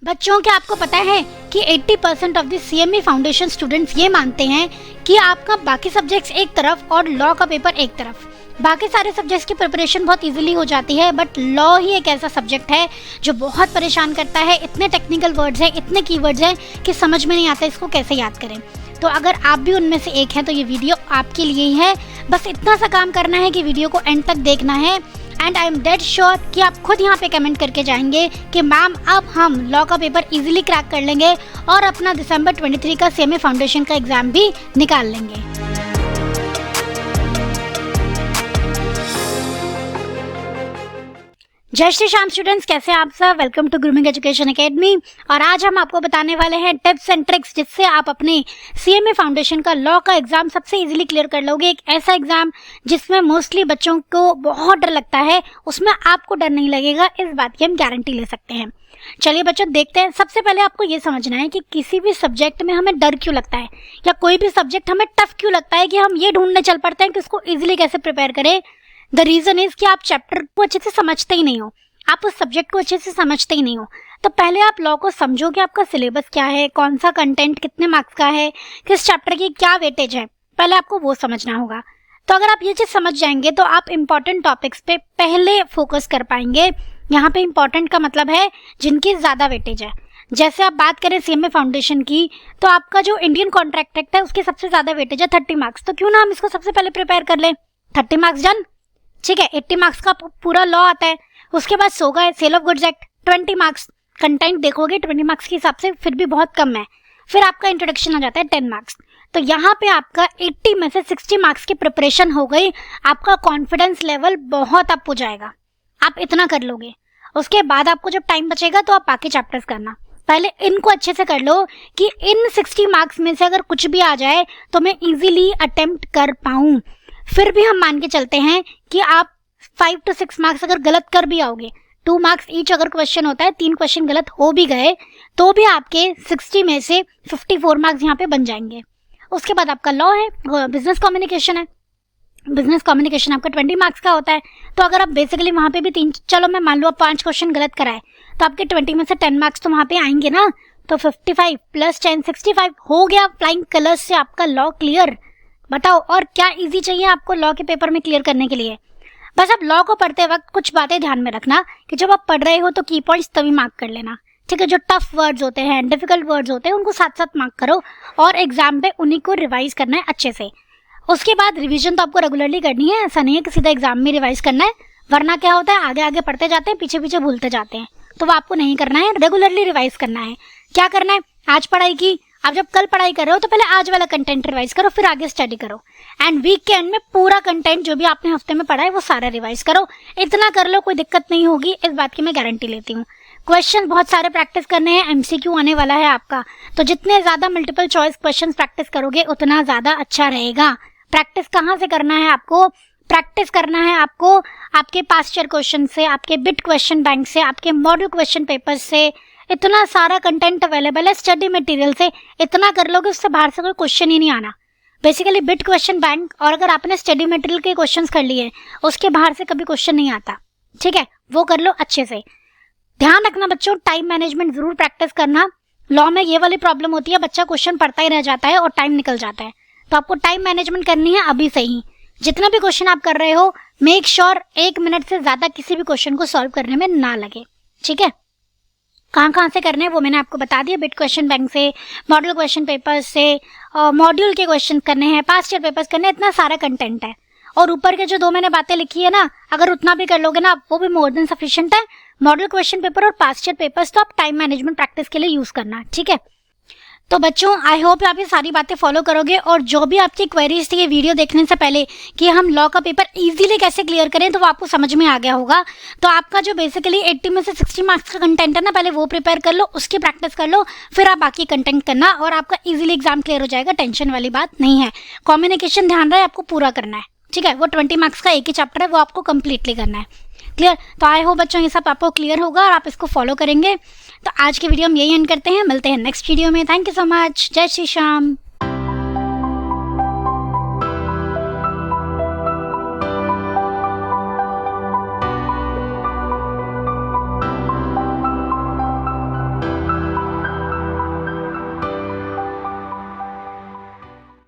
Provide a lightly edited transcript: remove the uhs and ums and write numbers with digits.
बच्चों, क्या आपको पता है कि 80% of the CMA foundation students ये मानते हैं कि आपका बाकी सब्जेक्ट्स एक तरफ और लॉ का पेपर एक तरफ। बाकी सारे सब्जेक्ट्स की प्रिपरेशन बहुत इजीली हो जाती है, बट लॉ ही एक ऐसा सब्जेक्ट है जो बहुत परेशान करता है। इतने टेक्निकल वर्ड्स हैं, इतने कीवर्ड्स हैं कि समझ में नहीं आता इसको कैसे याद करें। तो अगर आप भी उनमें से एक हैं तो ये वीडियो आपके लिए ही है। बस इतना सा काम करना है कि वीडियो को एंड तक देखना है। And I am dead sure कि आप खुद यहाँ पे कमेंट करके जाएंगे कि मैम अब हम लॉ का पेपर इजीली क्रैक कर लेंगे और अपना दिसंबर 23 का सीएमए फाउंडेशन का एग्जाम भी निकाल लेंगे। जय श्री श्याम स्टूडेंट्स, कैसे हैं आप सब। Welcome to grooming education academy. और आज हम आपको बताने वाले हैं टिप्स एंड ट्रिक्स जिससे आप अपने सीएमए फाउंडेशन का लॉ का एग्जाम सबसे इजीली क्लियर कर लोगे। एक ऐसा एग्जाम जिसमें मोस्टली बच्चों को बहुत डर लगता है, उसमें आपको डर नहीं लगेगा, इस बात की हम गारंटी ले सकते हैं। चलिए बच्चों देखते हैं। सबसे पहले आपको ये समझना है कि किसी भी सब्जेक्ट में हमें डर क्यों लगता है या कोई भी सब्जेक्ट हमें टफ क्यों लगता है कि हम ये ढूंढने चल पड़ते हैं कि उसको इजीली कैसे प्रिपेयर करें। द रीजन इज कि आप चैप्टर को अच्छे से समझते ही नहीं हो, आप उस सब्जेक्ट को अच्छे से समझते ही नहीं हो। तो पहले आप लॉ को समझो कि आपका सिलेबस क्या है, कौन सा कंटेंट कितने मार्क्स का है, किस चैप्टर की क्या वेटेज है, पहले आपको वो समझना होगा। तो अगर आप ये चीज समझ जाएंगे तो आप इंपॉर्टेंट टॉपिक्स पे पहले फोकस कर पाएंगे। यहाँ पे इंपॉर्टेंट का मतलब है जिनकी ज्यादा वेटेज है। जैसे आप बात करें सीएमए फाउंडेशन की, तो आपका जो इंडियन कॉन्ट्रैक्ट एक्ट है उसकी सबसे ज्यादा वेटेज है 30 मार्क्स। तो क्यों ना हम इसको सबसे पहले प्रिपेयर कर लें। 30 मार्क्स डन, ठीक है। 80 मार्क्स का पूरा लॉ आता है। उसके बाद सोगा है sale of goods act 20 marks. Content देखोगे 20 मार्क्स के हिसाब से फिर भी बहुत कम है। फिर आपका इंट्रोडक्शन आ जाता है 10 मार्क्स। तो यहाँ पे आपका 80 में से 60 मार्क्स की प्रिपरेशन हो गई। आपका कॉन्फिडेंस लेवल बहुत अप हो जाएगा, आप इतना कर लोगे। उसके बाद आपको जब टाइम बचेगा तो आप बाकी चैप्टर्स करना। पहले इनको अच्छे से कर लो कि इन 60 मार्क्स में से अगर कुछ भी आ जाए तो मैं इजीली अटेम्प्ट कर पाऊं। फिर भी हम मान के चलते हैं कि आप 5 to 6 मार्क्स अगर गलत कर भी आओगे, 2 मार्क्स ईच अगर क्वेश्चन होता है, 3 क्वेश्चन गलत हो भी गए तो भी आपके 60 में से 54 मार्क्स यहाँ पे बन जाएंगे। उसके बाद आपका लॉ है, बिजनेस कम्युनिकेशन है। बिजनेस कम्युनिकेशन आपका 20 मार्क्स का होता है। तो अगर आप बेसिकली वहाँ पे भी 3, चलो मैं मान लो आप 5 क्वेश्चन गलत कराए तो आपके 20 में से 10 मार्क्स तो वहाँ पे आएंगे ना। तो 55 + 10 65 हो गया फ्लाइंग कलर्स से आपका लॉ क्लियर। बताओ और क्या इजी चाहिए आपको लॉ के पेपर में क्लियर करने के लिए। बस आप लॉ को पढ़ते वक्त कुछ बातें ध्यान में रखना कि जब आप पढ़ रहे हो तो की पॉइंट्स तभी मार्क कर लेना, ठीक है। जो टफ वर्ड्स होते हैं, डिफिकल्ट वर्ड्स होते हैं, उनको साथ साथ मार्क करो और एग्जाम पे उन्हीं को रिवाइज करना है अच्छे से। उसके बाद रिवीजन तो आपको रेगुलरली करनी है, ऐसा नहीं है कि सीधा एग्जाम में रिवाइज करना है, वरना क्या होता है आगे आगे पढ़ते जाते हैं, पीछे पीछे भूलते जाते हैं। तो वो आपको नहीं करना है, रेगुलरली रिवाइज करना है। क्या करना है, आज पढ़ाई की, आप जब कल पढ़ाई कर रहे हो तो पहले आज वाला कंटेंट रिवाइज करो, फिर आगे स्टडी करो। एंड वीक के एंड में पूरा कंटेंट जो भी आपने हफ्ते में पढ़ा है वो सारा रिवाइज करो। इतना कर लो, कोई दिक्कत नहीं होगी, इस बात की मैं गारंटी लेती हूँ। क्वेश्चन बहुत सारे प्रैक्टिस करने हैं, एमसीक्यू आने वाला है आपका, तो जितने ज्यादा मल्टीपल चॉइस क्वेश्चन प्रैक्टिस करोगे उतना ज्यादा अच्छा रहेगा। प्रैक्टिस कहाँ से करना है आपको, प्रैक्टिस करना है आपको आपके पास्ट ईयर क्वेश्चन से, आपके बिट क्वेश्चन बैंक से, आपके मॉडल क्वेश्चन पेपर से। इतना सारा कंटेंट अवेलेबल है स्टडी मटेरियल से, इतना कर लोगे उससे बाहर से कोई क्वेश्चन ही नहीं आना। बेसिकली बिट क्वेश्चन बैंक और अगर आपने स्टडी मटेरियल के क्वेश्चंस कर लिए उसके बाहर से कभी क्वेश्चन नहीं आता, ठीक है। वो कर लो अच्छे से। ध्यान रखना बच्चों, टाइम मैनेजमेंट जरूर प्रैक्टिस करना। लॉ में ये वाली प्रॉब्लम होती है, बच्चा क्वेश्चन पढ़ता ही रह जाता है और टाइम निकल जाता है। तो आपको टाइम मैनेजमेंट करनी है अभी से ही। जितना भी क्वेश्चन आप कर रहे हो मेक श्योर 1 मिनट से ज्यादा किसी भी क्वेश्चन को सॉल्व करने में ना लगे, ठीक है। कहाँ से करने हैं वो मैंने आपको बता दिया, बिट क्वेश्चन बैंक से, मॉडल क्वेश्चन पेपर से, मॉड्यूल के क्वेश्चन करने हैं, पास्ट ईयर पेपर्स करने हैं, इतना सारा कंटेंट है। और ऊपर के जो 2 मैंने बातें लिखी है ना, अगर उतना भी कर लोगे ना वो भी मोर देन सफिशिएंट है। मॉडल क्वेश्चन पेपर और पास्ट ईयर पेपर्स तो आप टाइम मैनेजमेंट प्रैक्टिस के लिए यूज करना, ठीक है। तो बच्चों आई होप आप ये सारी बातें फॉलो करोगे। और जो भी आपकी क्वेरीज थी ये वीडियो देखने से पहले कि हम लॉ का पेपर इजीली कैसे क्लियर करें, तो वो आपको समझ में आ गया होगा। तो आपका जो बेसिकली 80 में से 60 मार्क्स का कंटेंट है ना, पहले वो प्रिपेयर कर लो, उसकी प्रैक्टिस कर लो, फिर आप बाकी कंटेंट करना और आपका इजीली एग्जाम क्लियर हो जाएगा। टेंशन वाली बात नहीं है। कम्युनिकेशन ध्यान रहे आपको पूरा करना है, ठीक है। वो 20 मार्क्स का एक ही चैप्टर है, वो आपको कंप्लीटली करना है, क्लियर। तो आई होप बच्चों ये सब आपको क्लियर होगा और आप इसको फॉलो करेंगे। तो आज के वीडियो हम यही एंड करते हैं, मिलते हैं नेक्स्ट वीडियो में। थैंक यू सो मच, जय श्री श्याम।